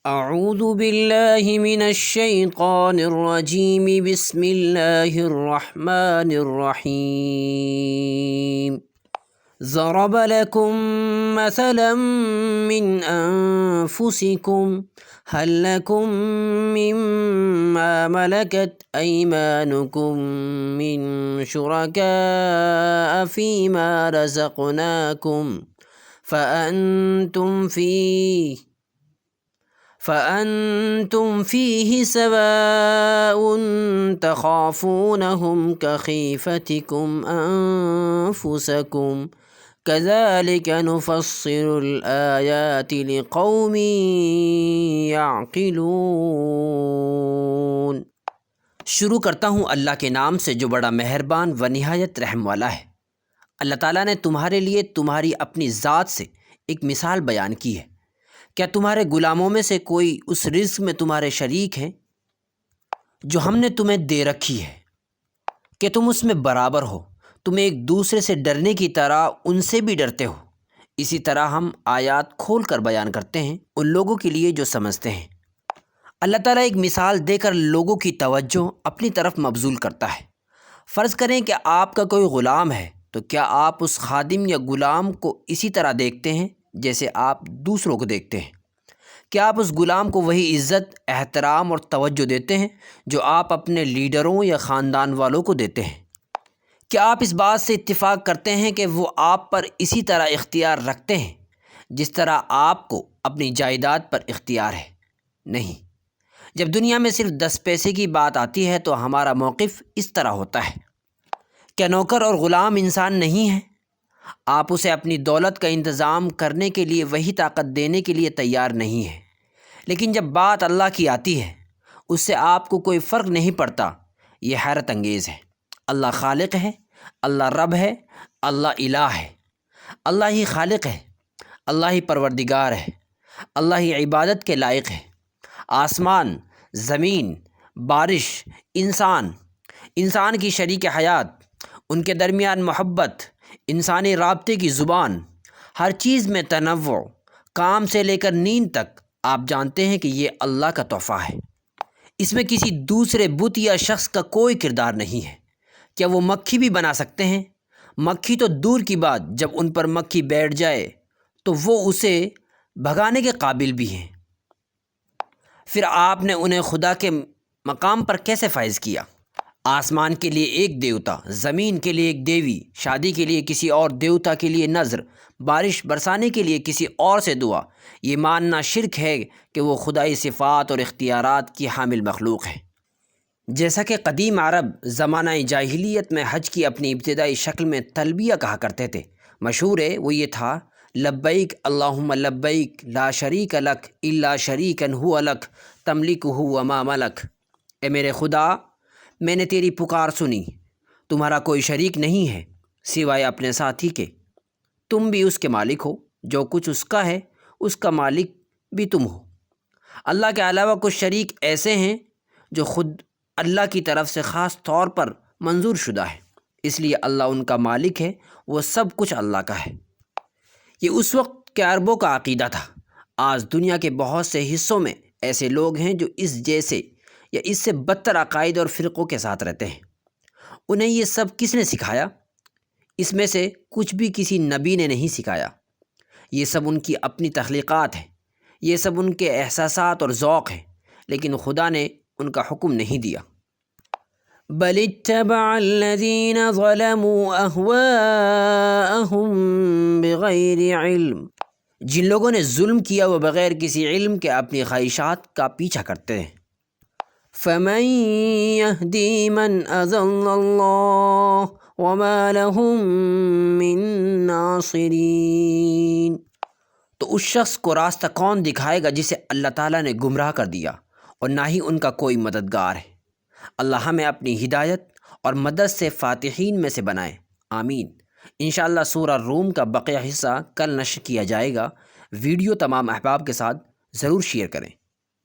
اعوذ باللہ من الشیطان الرجیم بسم اللہ الرحمن الرحیم ضرب لكم مثلا من انفسكم هل لكم مما ملكت ايمانكم من شركاء فيما رزقناكم فأنتم فيه سواء تخافونهم كخيفتكم أنفسكم كذلك نفصل الآيات لقوم يعقلون۔ شروع کرتا ہوں اللہ کے نام سے جو بڑا مہربان و نہایت رحم والا ہے۔ اللہ تعالیٰ نے تمہارے لیے تمہاری اپنی ذات سے ایک مثال بیان کی ہے۔ کیا تمہارے غلاموں میں سے کوئی اس رزق میں تمہارے شریک ہیں جو ہم نے تمہیں دے رکھی ہے کہ تم اس میں برابر ہو؟ تم ایک دوسرے سے ڈرنے کی طرح ان سے بھی ڈرتے ہو۔ اسی طرح ہم آیات کھول کر بیان کرتے ہیں ان لوگوں کے لیے جو سمجھتے ہیں۔ اللہ تعالیٰ ایک مثال دے کر لوگوں کی توجہ اپنی طرف مبذول کرتا ہے۔ فرض کریں کہ آپ کا کوئی غلام ہے، تو کیا آپ اس خادم یا غلام کو اسی طرح دیکھتے ہیں جیسے آپ دوسروں کو دیکھتے ہیں؟ کیا آپ اس غلام کو وہی عزت، احترام اور توجہ دیتے ہیں جو آپ اپنے لیڈروں یا خاندان والوں کو دیتے ہیں؟ کیا آپ اس بات سے اتفاق کرتے ہیں کہ وہ آپ پر اسی طرح اختیار رکھتے ہیں جس طرح آپ کو اپنی جائیداد پر اختیار ہے؟ نہیں۔ جب دنیا میں صرف 10 پیسے کی بات آتی ہے تو ہمارا موقف اس طرح ہوتا ہے۔ کیا نوکر اور غلام انسان نہیں ہیں؟ آپ اسے اپنی دولت کا انتظام کرنے کے لیے وہی طاقت دینے کے لیے تیار نہیں ہیں، لیکن جب بات اللہ کی آتی ہے اس سے آپ کو کوئی فرق نہیں پڑتا۔ یہ حیرت انگیز ہے۔ اللہ خالق ہے، اللہ رب ہے، اللہ الہ ہے، اللہ ہی خالق ہے، اللہ ہی پروردگار ہے، اللہ ہی عبادت کے لائق ہے۔ آسمان، زمین، بارش، انسان کی شریک حیات، ان کے درمیان محبت، انسانی رابطے کی زبان، ہر چیز میں تنوع، کام سے لے کر نیند تک، آپ جانتے ہیں کہ یہ اللہ کا تحفہ ہے۔ اس میں کسی دوسرے بت یا شخص کا کوئی کردار نہیں ہے۔ کیا وہ مکھی بھی بنا سکتے ہیں؟ مکھی تو دور کی بات، جب ان پر مکھی بیٹھ جائے تو وہ اسے بھگانے کے قابل بھی ہیں۔ پھر آپ نے انہیں خدا کے مقام پر کیسے فائز کیا؟ آسمان کے لیے ایک دیوتا، زمین کے لیے ایک دیوی، شادی کے لیے کسی اور دیوتا کے لیے نذر، بارش برسانے کے لیے کسی اور سے دعا، یہ ماننا شرک ہے کہ وہ خدائی صفات اور اختیارات کی حامل مخلوق ہے۔ جیسا کہ قدیم عرب زمانہ جاہلیت میں حج کی اپنی ابتدائی شکل میں تلبیہ کہا کرتے تھے۔ مشہور ہے وہ یہ تھا: لبیک اللہم لبیک لا شریک لک الا شریکا ھو لک تملکہ وما ملک۔ اے میرے خدا، میں نے تیری پکار سنی، تمہارا کوئی شریک نہیں ہے سوائے اپنے ساتھی کے، تم بھی اس کے مالک ہو، جو کچھ اس کا ہے اس کا مالک بھی تم ہو۔ اللہ کے علاوہ کچھ شریک ایسے ہیں جو خود اللہ کی طرف سے خاص طور پر منظور شدہ ہے، اس لیے اللہ ان کا مالک ہے، وہ سب کچھ اللہ کا ہے۔ یہ اس وقت کے عربوں کا عقیدہ تھا۔ آج دنیا کے بہت سے حصوں میں ایسے لوگ ہیں جو اس جیسے یا اس سے بدتر عقائد اور فرقوں کے ساتھ رہتے ہیں۔ انہیں یہ سب کس نے سکھایا؟ اس میں سے کچھ بھی کسی نبی نے نہیں سکھایا۔ یہ سب ان کی اپنی تخلیقات ہیں، یہ سب ان کے احساسات اور ذوق ہیں، لیکن خدا نے ان کا حکم نہیں دیا۔ بل اتبع الذین ظلموا اہواءہم بغیر علم۔ جن لوگوں نے ظلم کیا وہ بغیر کسی علم کے اپنی خواہشات کا پیچھا کرتے ہیں۔ فمن يهدي من أضل الله وما لهم من ناصرين۔ تو اس شخص کو راستہ کون دکھائے گا جسے اللہ تعالیٰ نے گمراہ کر دیا، اور نہ ہی ان کا کوئی مددگار ہے۔ اللہ ہمیں اپنی ہدایت اور مدد سے فاتحین میں سے بنائے، آمین۔ انشاءاللہ سورہ روم کا بقیہ حصہ کل نشر کیا جائے گا۔ ویڈیو تمام احباب کے ساتھ ضرور شیئر کریں۔